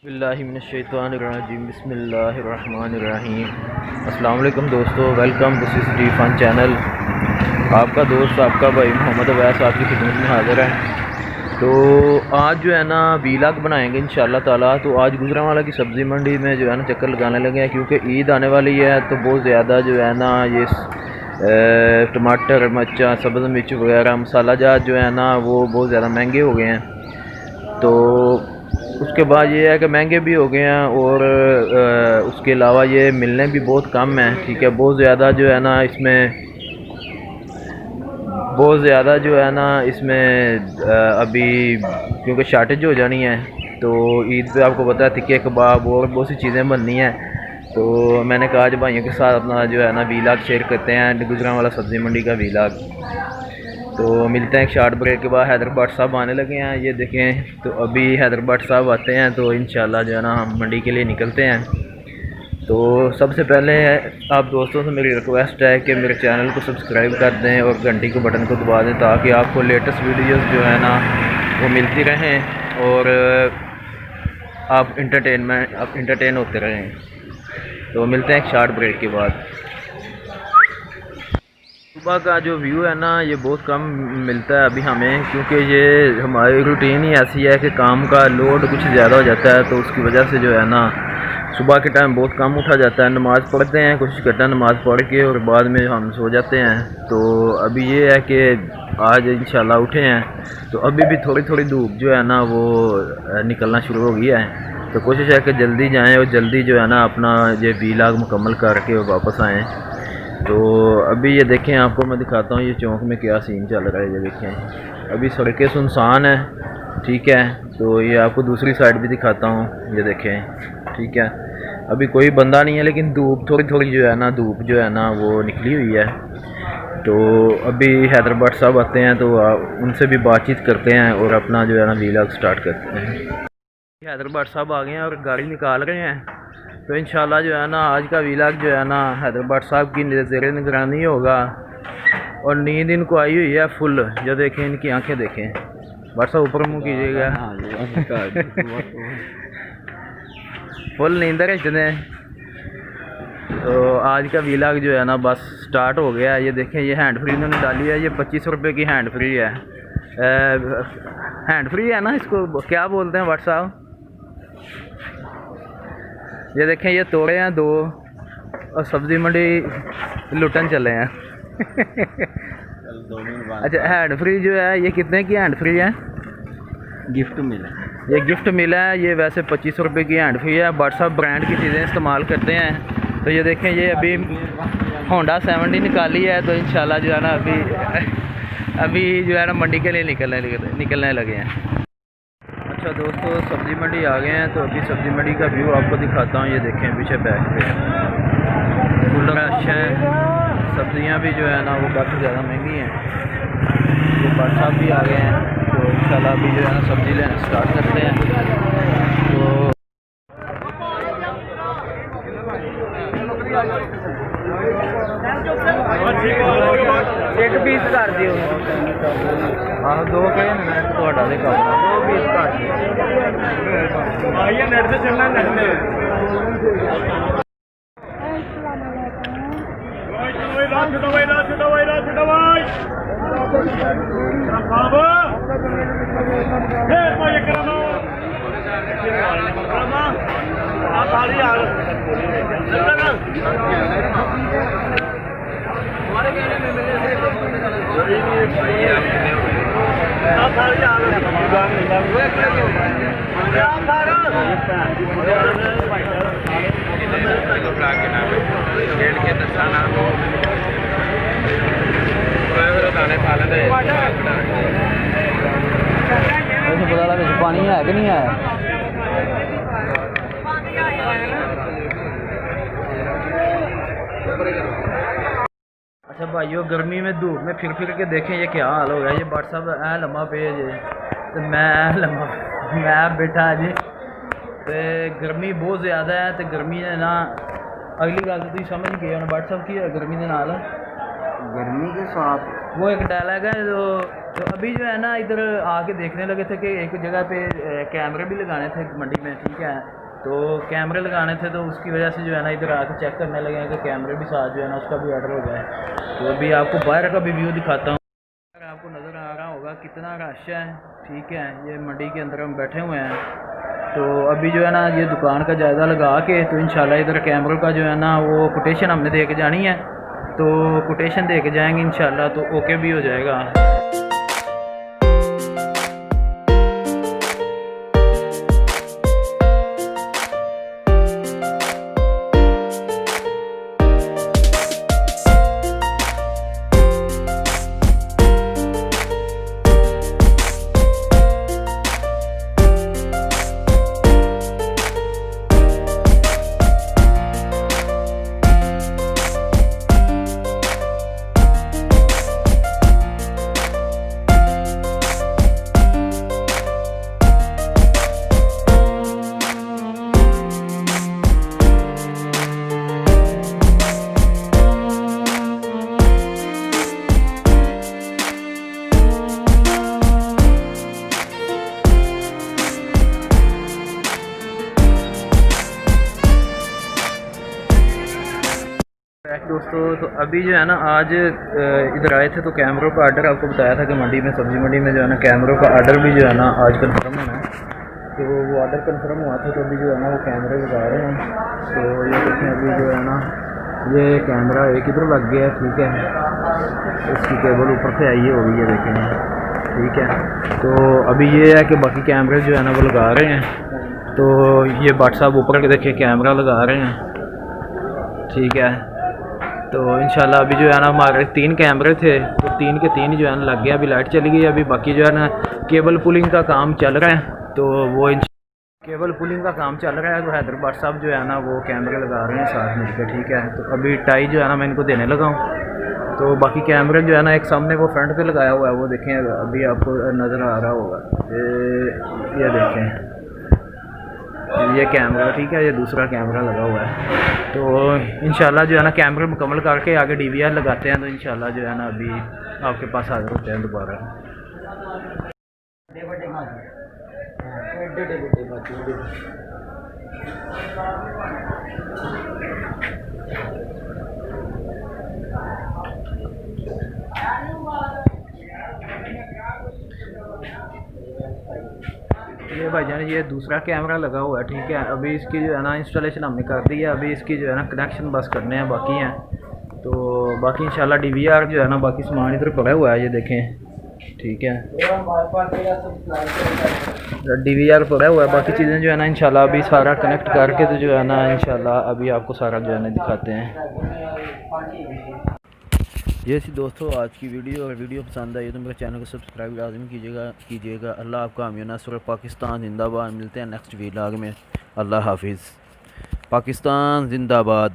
बिस्मिल्लाहिमिनश्शैतानिर्रजीम बिस्मिल्लाहिर्रहमानिर्रहीम। अस्सलाम वालेकुम दोस्तों, welcome this is the fun channel. आपका दोस्त आपका भाई मोहम्मद अवैस आपकी खिदमत में हाज़िर है। तो आज जो है ना वीलॉग बनाएंगे इंशाअल्लाह ताला। तो आज गुजरांवाला की सब्ज़ी मंडी में जो है ना चक्कर लगाने लगे हैं, क्योंकि ईद आने वाली है। तो बहुत ज़्यादा जो है ना ये टमाटर, मिर्चा, सब्ज़ मिर्च वगैरह मसाला जात जो है ना वो बहुत ज़्यादा महंगे हो गए हैं। तो उसके बाद ये है कि महंगे भी हो गए हैं और उसके अलावा ये मिलने भी बहुत कम है। ठीक है, बहुत ज़्यादा जो है ना इसमें अभी क्योंकि शार्टेज हो जानी है। तो ईद पे आपको पता है तिक्के कबाब और बहुत सी चीज़ें बननी हैं। तो मैंने कहा आज भाइयों के साथ अपना जो है ना वीलॉग शेयर करते हैं, गुजरांवाला सब्ज़ी मंडी का वीलॉग। तो मिलते हैं एक शॉर्ट ब्रेक के बाद। हैदराबाद साहब आने लगे हैं, ये देखें। तो अभी हैदराबाद साहब आते हैं तो इंशाल्लाह जो है ना हम मंडी के लिए निकलते हैं। तो सबसे पहले आप दोस्तों से मेरी रिक्वेस्ट है कि मेरे चैनल को सब्सक्राइब कर दें और घंटी के बटन को दबा दें, ताकि आपको लेटेस्ट वीडियोस जो है ना वो मिलती रहें और आप इंटरटेन होते रहें। तो मिलते हैं एक शॉर्ट ब्रेक के बाद। सुबह का जो व्यू है ना ये बहुत कम मिलता है अभी हमें, क्योंकि ये हमारी रूटीन ही ऐसी है कि काम का लोड कुछ ज़्यादा हो जाता है। तो उसकी वजह से जो है ना सुबह के टाइम बहुत कम उठा जाता है। नमाज़ पढ़ते हैं, कोशिश करते हैं नमाज़ पढ़ के और बाद में हम सो जाते हैं। तो अभी ये है कि आज इंशाल्लाह उठे हैं तो अभी भी थोड़ी थोड़ी धूप जो है ना वो निकलना शुरू हो गया है। तो कोशिश है कि जल्दी जाएँ और जल्दी जो है ना अपना ये वीलॉग मुकम्मल करके वापस आएँ। तो अभी ये देखें, आपको मैं दिखाता हूँ ये चौक में क्या सीन चल रहा है। ये देखें, अभी सड़कें सुनसान है। ठीक है, तो ये आपको दूसरी साइड भी दिखाता हूँ, ये देखें। ठीक है, अभी कोई बंदा नहीं है, लेकिन धूप थोड़ी थोड़ी जो है ना वो निकली हुई है। तो अभी हैदराबाद साहब आते हैं तो उनसे भी बातचीत करते हैं और अपना जो है ना वीलॉग स्टार्ट करते हैं। हैदराबाद साहब आ गए हैं और गाड़ी निकाल रहे हैं। तो इंशाल्लाह जो है ना आज का वीलॉग जो है ना हैदराबाद साहब की ज़ेरे निगरानी होगा। और नींद इनको आई हुई है फुल, जो देखें इनकी आंखें देखें। बस ऊपर मुँह कीजिएगा। फुल नींदर है इतने। तो आज का वीलॉग जो है ना बस स्टार्ट हो गया है। ये देखें, ये हैंड फ्री इन्होंने डाली है। ये 25 रुपये की हैंड फ्री है। हैंड फ्री है ना, इसको क्या बोलते हैं व्हाट्सएप। ये देखें, ये तोड़े हैं 2 और सब्ज़ी मंडी लुटन चले हैं। अच्छा, हैंड फ्री जो है ये कितने की हैंड फ्री है? गिफ्ट मिला, ये गिफ्ट मिला है। ये वैसे 25 रुपये की हैंड फ्री है। व्हाट्सएप ब्रांड की चीज़ें इस्तेमाल करते हैं। तो ये देखें, ये अभी होंडा 70 निकाली है। तो इंशाल्लाह जो है ना अभी जो है ना मंडी के लिए निकलने लगे हैं। अच्छा दोस्तों, सब्ज़ी मंडी आ गए हैं। तो अभी सब्ज़ी मंडी का व्यू आपको दिखाता हूँ। ये देखें पीछे बैक पे फुल रश है। सब्ज़ियाँ भी जो है ना वो काफ़ी ज़्यादा महंगी हैं। तो भाई साहब भी आ गए हैं। तो इंशाल्लाह अभी जो है ना सब्ज़ी लेना स्टार्ट करते हैं। तो एक पीस कर दियो। हाँ, 2 कहे ना थोड़ा दे काम 2 पीस कर दियो। आइए नेट से चलना नेट से। पानी है कि नहीं है? अच्छा भाइयों, गर्मी में धूप में फिर के देखें ये क्या हाल हो गया। ये व्हाट्सएप ऐ लम्मा पे जे तो मैं बैठा जी। तो गर्मी बहुत ज़्यादा है। तो गर्मी ने ना अगली गल तो तुम समझ गए हो व्हाट्सएप की है गर्मी के नाल। गर्मी के साथ वो एक डायलॉग है जो तो अभी जो है ना इधर आके देखने लगे थे कि एक जगह पे कैमरे भी लगाने थे मंडी में, ठीक है। तो कैमरे लगाने थे तो उसकी वजह से जो है ना इधर आके चेक करने लगे हैं कि कैमरे भी साथ जो है ना उसका भी ऑर्डर हो गया है। तो अभी आपको बाहर का भी व्यू दिखाता हूँ। आपको नज़र आ रहा होगा कितना रश है, ठीक है। ये मंडी के अंदर हम बैठे हुए हैं। तो अभी जो है ना ये दुकान का जायज़ा लगा के तो इंशाल्लाह इधर कैमरों का जो है ना वो कोटेशन हमने दे के जानी है। तो कोटेशन दे के जाएंगे इंशाल्लाह, तो ओके भी हो जाएगा। दोस्तों तो अभी जो है ना आज इधर आए थे तो कैमरों का ऑर्डर आपको बताया था कि मंडी में, सब्ज़ी मंडी में जो है ना कैमरों का ऑर्डर भी जो है ना आज कंफर्म होना है। तो वो ऑर्डर कंफर्म हुआ था तो अभी जो है ना वो कैमरे लगा रहे हैं। तो ये देखें अभी जो है ना ये कैमरा एक इधर लग गया है, ठीक है। इसकी केबल ऊपर से आई हो गई है, देखें, ठीक है। तो अभी ये है कि बाकी कैमरे जो है ना वो लगा रहे हैं। तो ये भट्ट साहब ऊपर के देखिए कैमरा लगा रहे हैं, ठीक है। तो इंशाल्लाह अभी जो है ना हमारे 3 कैमरे थे तो 3 के 3 जो है ना लग गया। अभी लाइट चली गई, अभी बाकी जो है ना केबल पुलिंग का काम चल रहा है। तो वो केबल पुलिंग का काम चल रहा है। तो हैदर भट्ट साहब जो है ना वो कैमरे लगा रहे हैं साथ मिलकर, ठीक है। तो अभी टाई जो है ना मैं इनको देने लगा हूँ। तो बाकी कैमरे जो है ना एक सामने वो फ्रंट पे लगाया हुआ है, वो देखें अभी आपको नज़र आ रहा होगा। ये देखें ये कैमरा, ठीक है। ये दूसरा कैमरा लगा हुआ है। तो इंशाल्लाह जो है ना कैमरे मुकम्मल करके आगे DVR लगाते हैं। तो इंशाल्लाह जो है ना अभी आपके पास हाजिर होते हैं दोबारा। ये भाईजान ये दूसरा कैमरा लगा हुआ है, ठीक है। अभी इसकी जो है ना इंस्टॉलेशन हमने कर दी है। अभी इसकी जो है ना कनेक्शन बस करने हैं, बाकी हैं। तो बाकी इंशाल्लाह DVR जो है ना बाकी सामान इधर पड़ा हुआ है, ये देखें, ठीक है। DVR पड़ा हुआ है, बाकी चीज़ें जो है ना इंशाल्लाह अभी सारा कनेक्ट करके तो जो है ना इंशाल्लाह अभी आपको सारा जो है ना दिखाते हैं। ये थी दोस्तों आज की वीडियो। अगर वीडियो पसंद आई तो मेरे चैनल को सब्सक्राइब लाजमी कीजिएगा। अल्लाह आपका हामी नस्र, पाकिस्तान जिंदाबाद। मिलते हैं नेक्स्ट व्लॉग में। अल्लाह हाफिज़। पाकिस्तान जिंदाबाद।